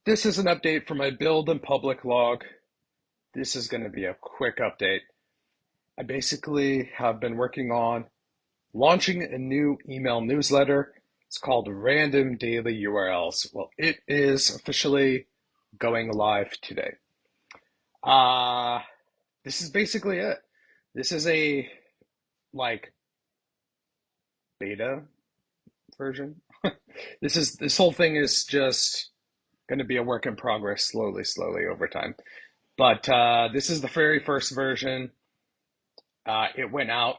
This is an update for my build and public log. This is going to be a quick update. I basically have been working on launching a new email newsletter. It's called Random Daily URLs. Well, it is officially going live today. Uh, this is basically it. This is a like beta version. This whole thing is just going to be a work in progress slowly over time. But this is the very first version. It went out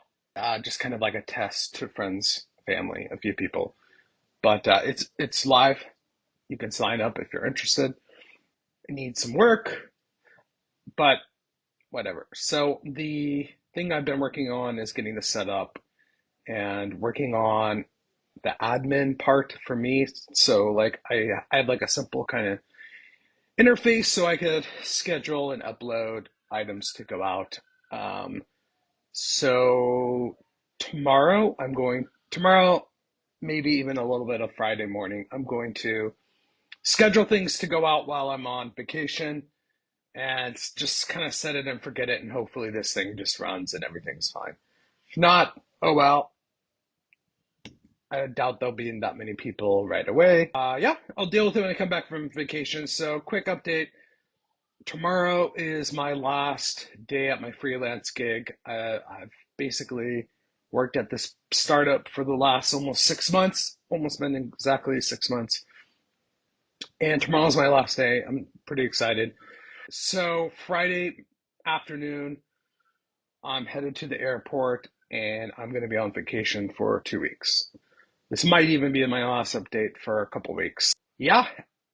just kind of like a test to friends, family, a few people. But it's live. You can sign up if you're interested. It needs some work, but whatever. So the thing I've been working on is getting this set up and working on the admin part for me. So like I had like a simple kind of interface so I could schedule and upload items to go out. Um, So tomorrow, maybe even a little bit of Friday morning, I'm going to schedule things to go out while I'm on vacation and just kind of set it and forget it. And hopefully this thing just runs and everything's fine. If not, oh well, I doubt there'll be that many people right away. Yeah, I'll deal with it when I come back from vacation. So quick update. Tomorrow is my last day at my freelance gig. I've basically worked at this startup for the last almost 6 months, almost been exactly 6 months. And tomorrow's my last day. I'm pretty excited. So, Friday afternoon, I'm headed to the airport and I'm going to be on vacation for 2 weeks. This might even be my last update for a couple weeks. Yeah,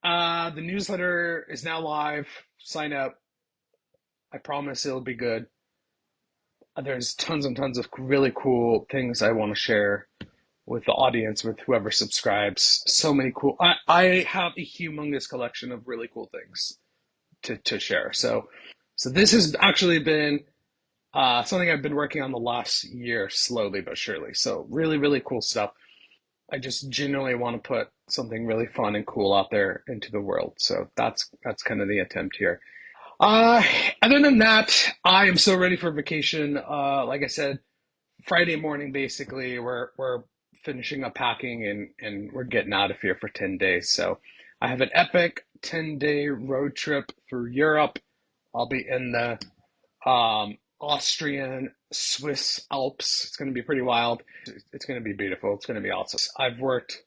the newsletter is now live. Sign up. I promise it'll be good. There's tons and tons of really cool things I want to share with the audience, with whoever subscribes. So many cool. I have a humongous collection of really cool things to share. So this has actually been something I've been working on the last year, slowly but surely. So really cool stuff. I just genuinely want to put something really fun and cool out there into the world. So that's kind of the attempt here. Uh, Other than that, I am so ready for vacation. Like I said, Friday morning, basically, we're finishing up packing and we're getting out of here for 10 days. So I have an epic 10-day road trip through Europe. I'll be in the Austrian Swiss Alps. It's going to be pretty wild. It's going to be beautiful. It's going to be awesome. I've worked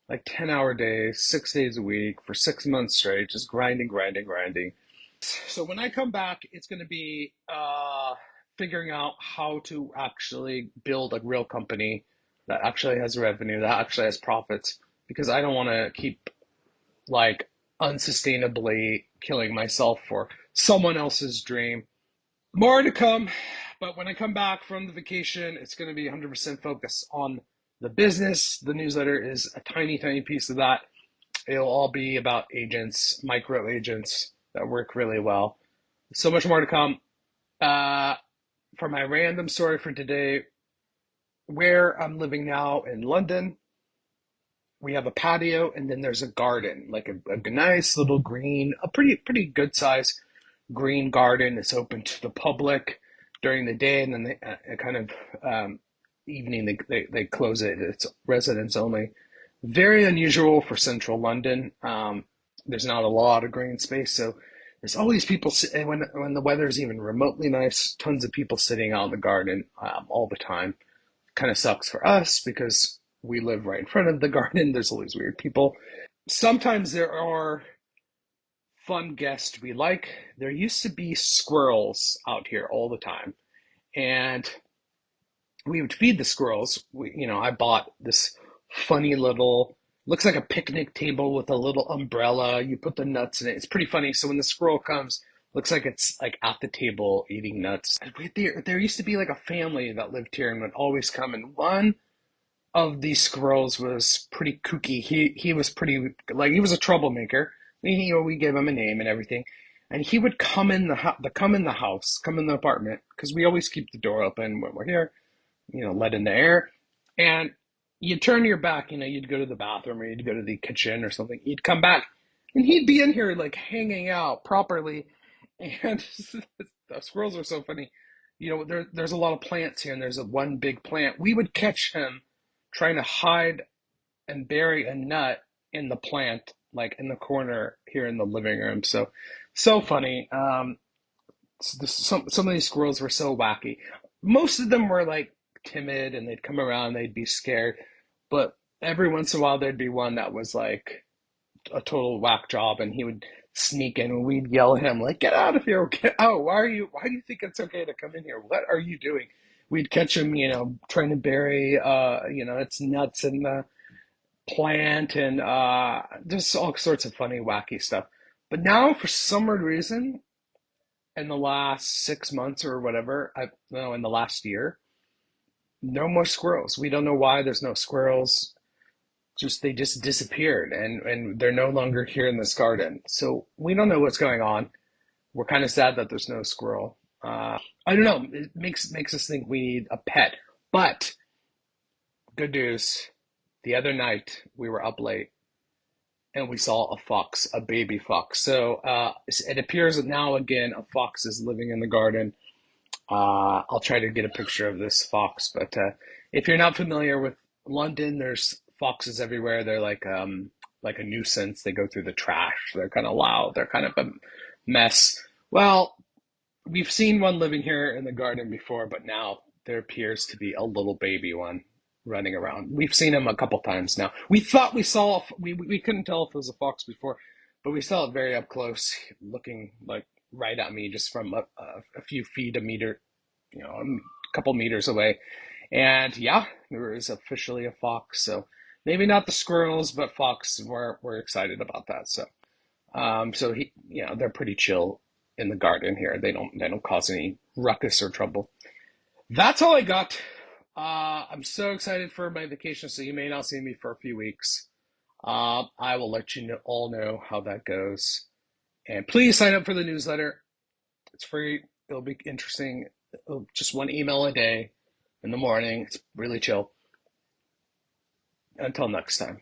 like 10-hour days, 6 days a week for 6 months straight, just grinding. So when I come back, it's going to be figuring out how to actually build a real company that actually has revenue, that actually has profits, because I don't want to keep like unsustainably killing myself for someone else's dream. More to come, but when I come back from the vacation, it's going to be 100% focused on the business. The newsletter is a tiny piece of that. It'll all be about agents, micro agents that work really well. So much more to come. Uh, for my random story for today, where I'm living now in London, we have a patio and then there's a garden, like a nice little green, a pretty good size green garden. It's open to the public during the day, and then they kind of evening they close it. It's residents only. Very unusual for central London. There's not a lot of green space, so there's always people. And when the weather is even remotely nice, tons of people sitting out in the garden all the time. Kind of sucks for us because we live right in front of the garden. There's always weird people. Sometimes there are fun guests we like. There used to be squirrels out here all the time, and we would feed the squirrels. I bought this funny little, looks like a picnic table with a little umbrella. You put the nuts in it. It's pretty funny. So when the squirrel comes, looks like it's like at the table eating nuts. There used to be like a family that lived here and would always come. And one of these squirrels was pretty kooky. He was pretty like he was a troublemaker. We gave him a name and everything. And he would come in the house, come in the apartment, because we always keep the door open when we're here, let in the air. And you'd turn your back, you'd go to the bathroom or you'd go to the kitchen or something. You'd come back and he'd be in here like hanging out properly, and the squirrels are so funny. There's a lot of plants here, and there's a one big plant. We would catch him trying to hide and bury a nut in the plant, like in the corner here in the living room. So funny. Some of these squirrels were so wacky. Most of them were like timid, and they'd come around, they'd be scared, but every once in a while there'd be one that was like a total whack job, and he would sneak in, and we'd yell at him like, "Get out of here! Get out! Why do you think it's okay to come in here? What are you doing?" We'd catch him, trying to bury, its nuts in the plant, and just all sorts of funny, wacky stuff. But now, for some weird reason, in the last 6 months or whatever, I no, in the last year, no more squirrels. We don't know why there's no squirrels. Just they just disappeared, and they're no longer here in this garden. So we don't know what's going on. We're kind of sad that there's no squirrel. I don't know. It makes us think we need a pet. But good news. The other night we were up late and we saw a fox, a baby fox. So it appears that now again a fox is living in the garden. I'll try to get a picture of this fox, but if you're not familiar with London, there's foxes everywhere. They're like a nuisance. They go through the trash. They're kind of loud. They're kind of a mess. Well, we've seen one living here in the garden before, but now there appears to be a little baby one running around. We've seen him a couple times now. We thought we saw, we couldn't tell if it was a fox before, but we saw it very up close, looking like right at me just from a few feet, a meter, a couple meters away. And yeah, there is officially a fox. So maybe not the squirrels, but fox. We're excited about that. So they're pretty chill in the garden here. They don't cause any ruckus or trouble. That's all I got. I'm so excited for my vacation, so you may not see me for a few weeks. I will let you all know how that goes. And please sign up for the newsletter. It's free. It'll be interesting. Just one email a day in the morning. It's really chill. Until next time.